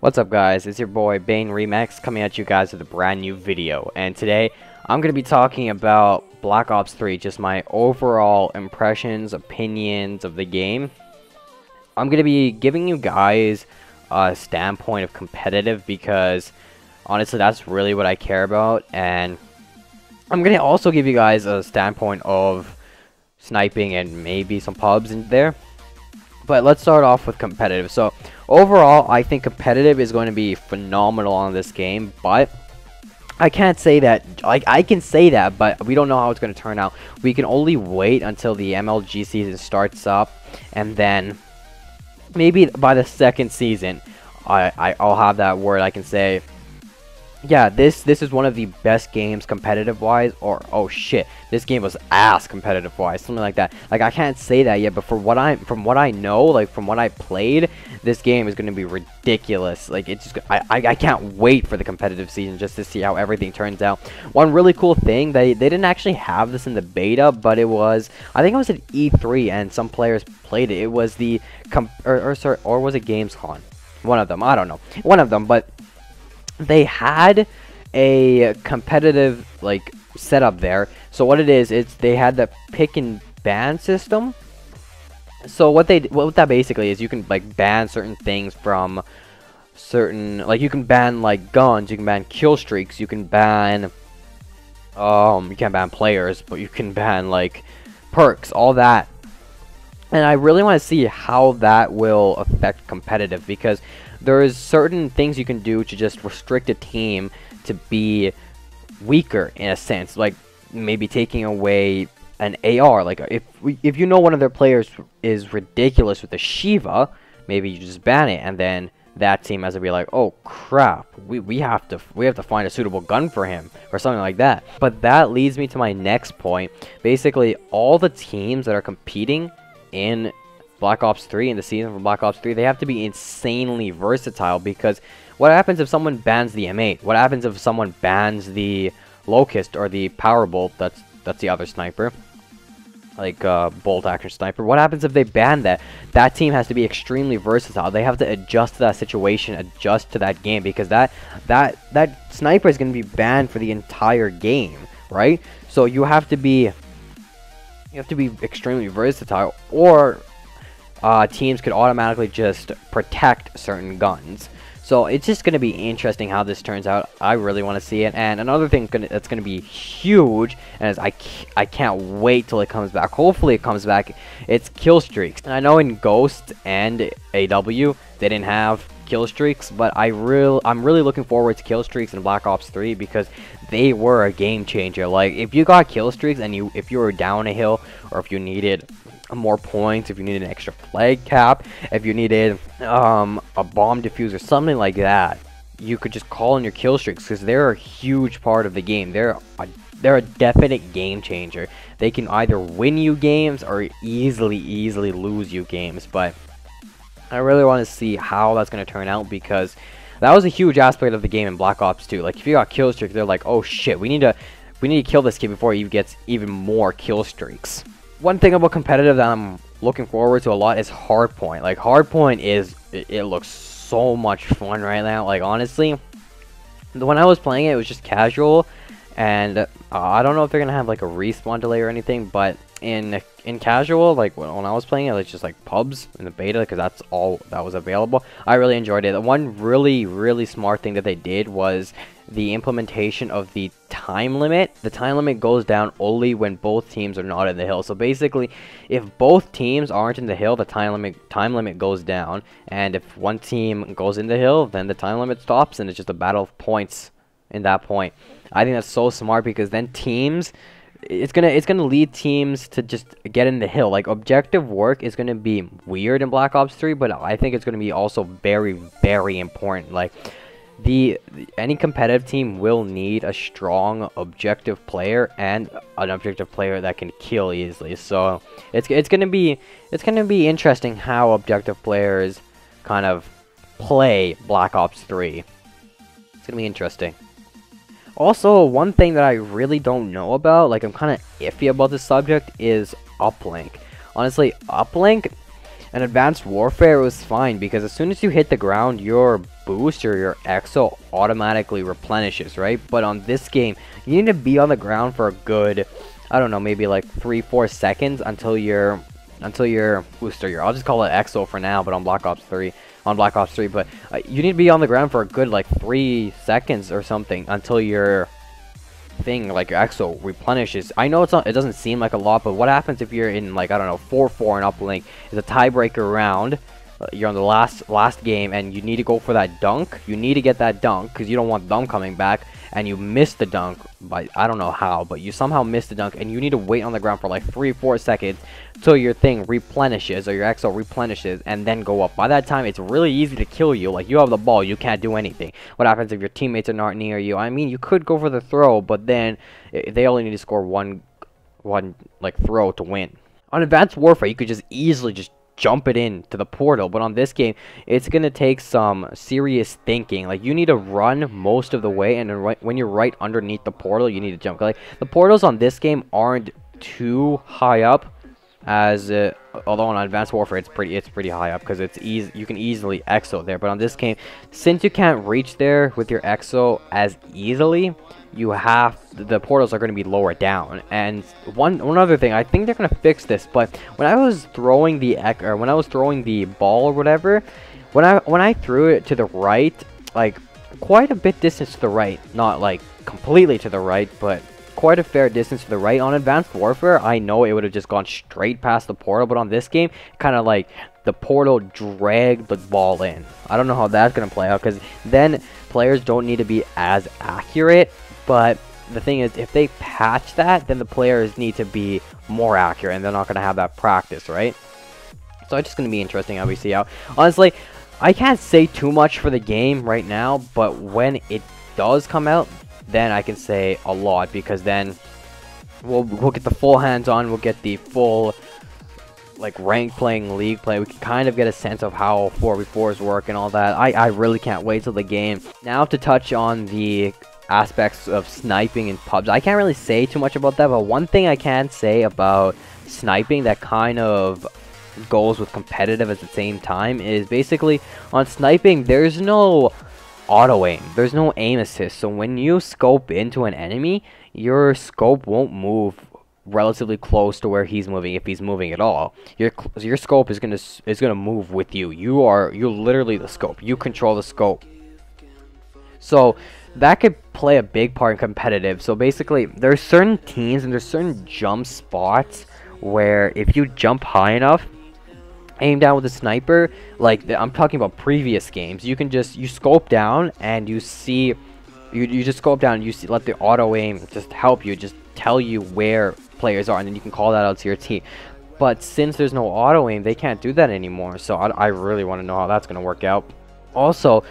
What's up guys, it's your boy Bane Remax coming at you guys with a brand new video, and today I'm going to be talking about Black Ops 3, just my overall impressions, opinions of the game. I'm going to be giving you guys a standpoint of competitive because honestly that's really what I care about, and I'm going to also give you guys a standpoint of sniping and maybe some pubs in there. But let's start off with competitive. So overall, I think competitive is going to be phenomenal on this game, but I can't say that. Like, I can say that, but we don't know how it's going to turn out. We can only wait until the MLG season starts up, and then maybe by the second season, I'll have that word. I can say, yeah, this is one of the best games competitive wise, or oh shit, this game was ass competitive wise, something like that. Like, I can't say that yet, but from what I know, like from what I played, this game is going to be ridiculous. Like, it's just, I can't wait for the competitive season just to see how everything turns out. One really cool thing, they didn't actually have this in the beta, but it was, I think it was at E3 and some players played it. It was the or was it Gamescom? One of them, I don't know, one of them, but they had a competitive like setup there. So what it is, it's they had the pick and ban system. So what that basically is, you can like ban certain things from certain, like you can ban like guns, you can ban kill streaks, you can ban you can't ban players, but you can ban like perks, all that. And I really want to see how that will affect competitive, because there's certain things you can do to just restrict a team to be weaker in a sense, like maybe taking away an AR. Like if you know one of their players is ridiculous with the Shiva, maybe you just ban it, and then that team has to be like, oh crap, we have to find a suitable gun for him or something like that. But that leads me to my next point. Basically, all the teams that are competing in Black Ops 3, in the season for Black Ops 3, they have to be insanely versatile, because what happens if someone bans the M8? What happens if someone bans the Locust or the Power Bolt? That's the other sniper, like bolt action sniper. What happens if they ban that? That team has to be extremely versatile. They have to adjust to that situation, adjust to that game, because that sniper is going to be banned for the entire game, right? So you have to be extremely versatile, or teams could automatically just protect certain guns. So it's just going to be interesting how this turns out. I really want to see it. And another thing that's going to be huge, and I can't wait till it comes back. Hopefully it comes back. It's kill streaks. And I know in Ghost and AW they didn't have kill streaks, but I'm really looking forward to kill streaks in Black Ops 3, because they were a game changer. Like, if you got kill streaks and if you were down a hill, or if you needed more points, if you needed an extra flag cap, if you needed a bomb diffuser, something like that, you could just call in your kill streaks, because they're a huge part of the game. They're a definite game changer. They can either win you games or easily lose you games. But I really want to see how that's going to turn out, because that was a huge aspect of the game in Black Ops 2. Like, if you got kill streaks, they're like, oh shit, we need to kill this kid before he gets even more kill streaks. One thing about competitive that I'm looking forward to a lot is Hardpoint. Like, Hardpoint it looks so much fun right now. Like, honestly, when I was playing it, it was just casual, and I don't know if they're gonna have like a respawn delay or anything, but in casual, like when I was playing it, it's just like pubs in the beta, because that's all that was available. I really enjoyed it. The one really smart thing that they did was the implementation of the time limit. The time limit goes down only when both teams are not in the hill. So basically, if both teams aren't in the hill, the time limit goes down, and if one team goes in the hill, then the time limit stops, and it's just a battle of points in that point. I think that's so smart, because then teams, it's gonna lead teams to just get in the hill. Like, objective work is gonna be weird in Black Ops 3, but I think it's gonna be also very important. Like, any competitive team will need a strong objective player, and an objective player that can kill easily. So it's gonna be interesting how objective players kind of play Black Ops 3. It's gonna be interesting. Also, one thing that I really don't know about, like I'm kind of iffy about this subject, is uplink. Honestly, uplink, In Advanced Warfare, it was fine because as soon as you hit the ground, your boost or your exo automatically replenishes, right? But on this game, you need to be on the ground for a good, I don't know, maybe like 3-4 seconds until your booster, I'll just call it exo for now, but on Black Ops 3, but you need to be on the ground for a good like 3 seconds or something until your thing, like your exo, replenishes. I know it doesn't seem like a lot, but what happens if you're in, like, I don't know, 4-4 and uplink is a tiebreaker round, you're on the last game and you need to go for that dunk. You need to get that dunk because you don't want them coming back, and you miss the dunk by, I don't know how, but you somehow miss the dunk, and you need to wait on the ground for like 3-4 seconds till your thing replenishes, or your exo replenishes, and then go up. By that time, it's really easy to kill you. Like, you have the ball, you can't do anything. What happens if your teammates are not near you? I mean, you could go for the throw, but then they only need to score one like throw to win. On Advanced Warfare, you could just easily just jump it in to the portal, but on this game, it's gonna take some serious thinking. Like, you need to run most of the way, and then when you're right underneath the portal, you need to jump. Like, the portals on this game aren't too high up, as although on Advanced Warfare it's pretty high up because it's easy. You can easily exo there, but on this game, since you can't reach there with your exo as easily, the portals are going to be lower down. And one other thing, I think they're going to fix this, but when I was throwing the ball or whatever, when I threw it to the right, like quite a bit distance to the right, not like completely to the right, but quite a fair distance to the right. On Advanced Warfare, I know it would have just gone straight past the portal, but on this game, kind of like the portal dragged the ball in. I don't know how that's going to play out, because then players don't need to be as accurate. But the thing is, if they patch that, then the players need to be more accurate, and they're not going to have that practice, right? So it's just going to be interesting how we see out. Honestly, I can't say too much for the game right now, but when it does come out, then I can say a lot, because then we'll get the full hands-on, we'll get the full like rank playing, league play. We can kind of get a sense of how 4v4s work and all that. I really can't wait till the game. Now to touch on the aspects of sniping in pubs. I can't really say too much about that, but one thing I can say about sniping that kind of goes with competitive at the same time is basically on sniping, there's no auto aim, there's no aim assist. So when you scope into an enemy, your scope won't move relatively close to where he's moving, if he's moving at all. Your scope is gonna move with you. You're literally the scope. You control the scope. So that could play a big part in competitive. So basically, there's certain teams and there's certain jump spots where if you jump high enough, aim down with a sniper, like I'm talking about previous games, you scope down and you see, you just scope down and you see, let the auto aim just help you, just tell you where players are, and then you can call that out to your team. But since there's no auto aim, they can't do that anymore. So I really want to know how that's going to work out. Also,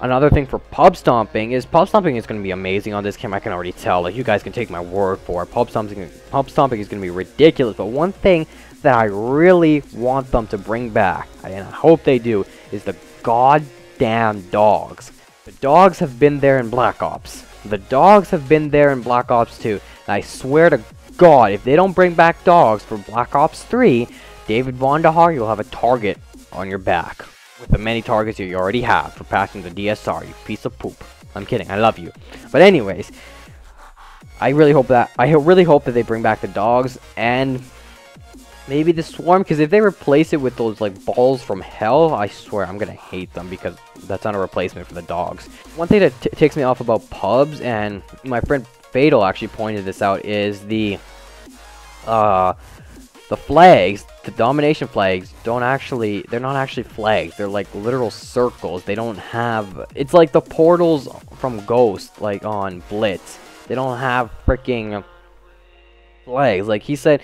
another thing for pub stomping is going to be amazing on this game. I can already tell. Like, you guys can take my word for it. Pub stomping is going to be ridiculous. But one thing that I really want them to bring back, and I hope they do, is the goddamn dogs. The dogs have been there in Black Ops. The dogs have been there in Black Ops 2. And I swear to God, if they don't bring back dogs for Black Ops 3, David Vonderhaar, you'll have a target on your back with the many targets you already have for passing the DSR, you piece of poop. I'm kidding, I love you. But anyways, I really hope that they bring back the dogs and maybe the swarm, because if they replace it with those like balls from hell, I swear I'm gonna hate them, because that's not a replacement for the dogs. One thing that takes me off about pubs, and my friend Fatal actually pointed this out, is the flags, the domination flags, they're not actually flags. They're like literal circles. They don't have, it's like the portals from Ghost, like on Blitz. They don't have freaking flags. Like he said,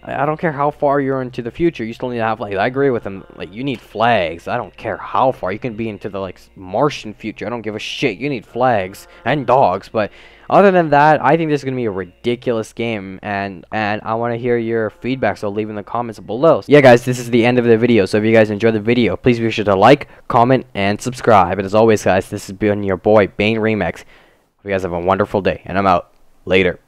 I don't care how far you're into the future, you still need to have flags. I agree with him. Like, you need flags. I don't care how far. You can be into the like Martian future. I don't give a shit. You need flags and dogs. But other than that, I think this is gonna be a ridiculous game, and I want to hear your feedback. So leave in the comments below. Yeah, guys, this is the end of the video. So if you guys enjoyed the video, please be sure to like, comment, and subscribe. And as always, guys, this has been your boy Bane Remix. Hope you guys have a wonderful day, and I'm out. Later.